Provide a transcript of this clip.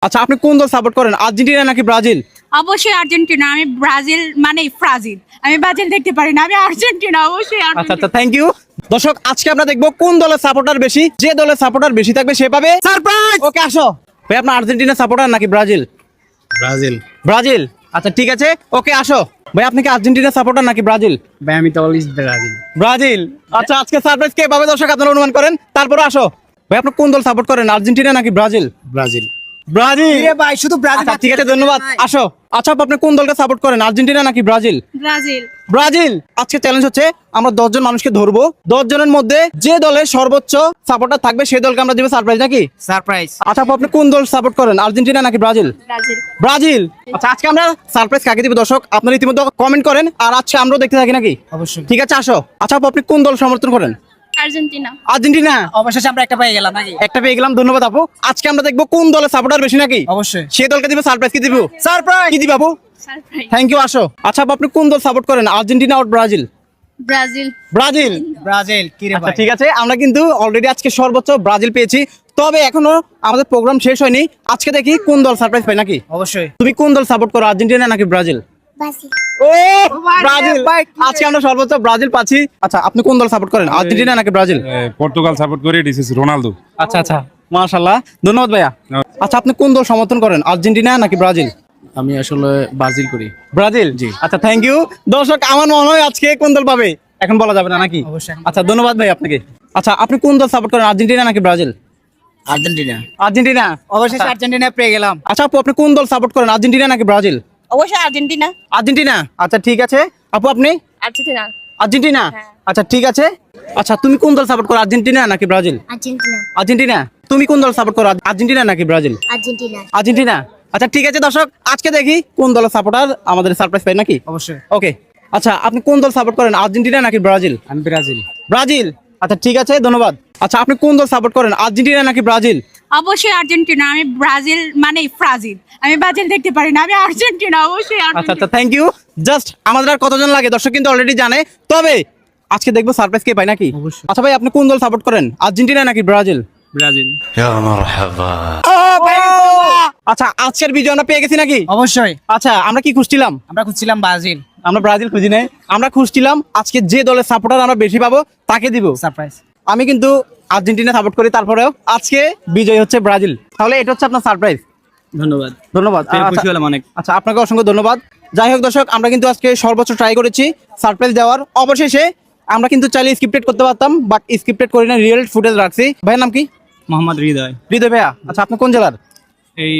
আচ্ছা আপনি কোন দল সাপোর্ট করেন, আর্জেন্টিনা নাকি ব্রাজিল? অবশ্যই আর্জেন্টিনা। আমি ব্রাজিল মানে ব্রাজিল, আমি ব্রাজিল দেখতে পারি না, আমি আর্জেন্টিনা, অবশ্যই আচ্ছা আর্জেন্টিনা। আচ্ছা, থ্যাংক ইউ। দর্শক আজকে আমরা দেখবো কোন দলের সাপোর্টার বেশি, যে দলের সাপোর্টার বেশি থাকবে সে পাবে সারপ্রাইজ। ওকে আসো ভাই, আপনার আর্জেন্টিনা সাপোর্টার নাকি ব্রাজিল? ব্রাজিল। ব্রাজিল, আচ্ছা ঠিক আছে। ওকে আসো ভাই, আপনি কি আর্জেন্টিনা সাপোর্টার নাকি ব্রাজিল? ভাই আমি তো অলওয়েজ ব্রাজিল। ব্রাজিল, আচ্ছা আজকে সারপ্রাইজ কে পাবে দর্শক আপনারা অনুমান করেন, তারপরে আসো ভাই আপনি কোন দল সাপোর্ট করেন, আর্জেন্টিনা নাকি ব্রাজিল? ব্রাজিল। ব্রাজিল, ভাই শুধু ব্রাজিল। আচ্ছা ঠিক আছে ধন্যবাদ। আসো আচ্ছা আপনি কোন দলকে সাপোর্ট করেন, আর্জেন্টিনা নাকি ব্রাজিল? ব্রাজিল। ব্রাজিল। আজকে চ্যালেঞ্জ হচ্ছে আমরা 10 জন মানুষকে ধরবো, 10 জনের মধ্যে যে দলের সর্বোচ্চ সাপোর্টার থাকবে সেই দলকে আমরা দেবো সারপ্রাইজ নাকি? সারপ্রাইজ। আচ্ছা আপু, আপনি কোন দল সাপোর্ট করেন, আর্জেন্টিনা নাকি ব্রাজিল? ব্রাজিল। ব্রাজিল। আচ্ছা আজকে আমরা সারপ্রাইজ কাকে দিব দর্শক আপনারা ইতিমধ্যে কমেন্ট করেন, আর আজকে আমরাও দেখতে থাকি নাকি? অবশ্যই। ঠিক আছে আসো। আচ্ছা আপু, আপনি কোন দল সমর্থন করেন? আর্জেন্টিনা। আর্জেন্টিনা। অবশেষে আমরা একটা পেয়ে গেলাম নাকি? একটা পেয়ে গেলাম, ধন্যবাদ আপু। আজকে আমরা দেখবো কোন দলের সাপোর্টার বেশি নাকি? অবশ্যই। সেই দলকে দিব সারপ্রাইজ। কি দিব? সারপ্রাইজ। কি দিব আপু? সারপ্রাইজ। Thank you. আসো আচ্ছা আপু, আপনি কোন দল সাপোর্ট করেন, আর্জেন্টিনা আর ব্রাজিল? ব্রাজিল। ব্রাজিল। ব্রাজিল। কি রে আচ্ছা ভাই? ঠিক আছে, আমরা কিন্তু অলরেডি আজকে সর্বোচ্চ ব্রাজিল পেয়েছি, তবে এখনো আমাদের প্রোগ্রাম শেষ হয়নি। আজকে দেখি কোন দল সারপ্রাইজ পায় নাকি। অবশ্যই। তুমি কোন দল সাপোর্ট করো, আর্জেন্টিনা নাকি ব্রাজিল? Brasil. ও ব্রাজিল। আজকে আমরা সর্বোচ্চ ব্রাজিল পাচ্ছি। আচ্ছা আপনি কোন দল সাপোর্ট করেন, আর্জেন্টিনা নাকি ব্রাজিল? পর্তুগাল সাপোর্ট করি, দিস ইজ রোনালদো। আচ্ছা আচ্ছা, মাশাআল্লাহ, ধন্যবাদ ভাইয়া। আচ্ছা আপনি কোন দল সমর্থন করেন, আর্জেন্টিনা নাকি ব্রাজিল? আমি আসলে ব্রাজিল করি। ব্রাজিল। জি আচ্ছা, থ্যাংক ইউ। দর্শক আমার মনে হয় আজকে কোন দল পাবে এখন বলা যাবে না নাকি? অবশ্যই। আচ্ছা ধন্যবাদ ভাই আপনাকে। আচ্ছা আপনি কোন দল সাপোর্ট করেন, আর্জেন্টিনা নাকি ব্রাজিল? আর্জেন্টিনা। আর্জেন্টিনা। অবশেষে আর্জেন্টিনা পেয়ে গেলাম। আচ্ছা আপু, আপনি কোন দল সাপোর্ট করেন, আর্জেন্টিনা নাকি ব্রাজিল? অবশ্যই আর্জেন্টিনা। আর্জেন্টিনা। আচ্ছা ঠিক আছে আপু, আপনি? আর্জেন্টিনা। আর্জেন্টিনা। হ্যাঁ। আচ্ছা ঠিক আছে। আচ্ছা তুমি কোন দল সাপোর্ট করো, আর্জেন্টিনা নাকি ব্রাজিল? Argentina. আর্জেন্টিনা। তুমি কোন দল সাপোর্ট করো, আর্জেন্টিনা নাকি ব্রাজিল? Argentina. আর্জেন্টিনা। আচ্ছা ঠিক আছে দর্শক, আজকে দেখি কোন দলের সাপোর্টার আমাদের সারপ্রাইজ পায় নাকি। অবশ্যই। ওকে আচ্ছা আপনি কোন দল সাপোর্ট করেন, আর্জেন্টিনা নাকি ব্রাজিল? আমি ব্রাজিল। ব্রাজিল। আচ্ছা ঠিক আছে ধন্যবাদ। আচ্ছা আপনি কোন দল সাপোর্ট করেন, আর্জেন্টিনা নাকি ব্রাজিল? অবশ্যই আর্জেন্টিনা। আমি ব্রাজিল মানে ব্রাজিল, আমি ব্রাজিল দেখতে পারি না, আমি আর্জেন্টিনা, অবশ্যই আচ্ছা আর্জেন্টিনা। আচ্ছা, থ্যাংক ইউ। জাস্ট আমাদের আর কতজন লাগে দর্শক কিন্তু অলরেডি জানে, তবে আজকে দেখবো সারপ্রাইজ কে পায় নাকি। অবশ্যই। আচ্ছা ভাই, আপনি কোন দল সাপোর্ট করেন, আর্জেন্টিনা নাকি ব্রাজিল? ব্রাজিল। আচ্ছা আজকের বিজয় আমরা পেয়ে গেছি নাকি? অবশ্যই। আচ্ছা আমরা কি খুঁজছিলাম? আমরা খুঁজছিলাম ব্রাজিল। আমরা ব্রাজিল খুঁজি নাই, আমরা খুঁজছিলাম আজকে যে দলের সাপোর্টার আমরা বেশি পাবো তাকে দিব। সারপ্রাইজ। আমি কিন্তু আর্জেন্টিনা সাপোর্ট করি, তারপরেও আজকে বিজয় হচ্ছে ব্রাজিল। তাহলে এটা হচ্ছে আপনার সারপ্রাইজ। ধন্যবাদ। ধন্যবাদ। খুশি হলাম অনেক। আচ্ছা আপনাকে অসংখ্য ধন্যবাদ। যাই হোক দর্শক, আমরা কিন্তু আজকে সর্বোচ্চ ট্রাই করেছি সারপ্রাইজ দেওয়ার। অবশেষে আমরা কিন্তু চাইলে স্ক্রিপ্টেড করতে পারতাম, বাট স্ক্রিপ্টেড করি না, রিয়েল ফুটেজ রাখছি। ভাইয়ের নাম কি? মোহাম্মদ হৃদয়। হৃদয় ভাইয়া। আচ্ছা আপনি কোন জেলার? এই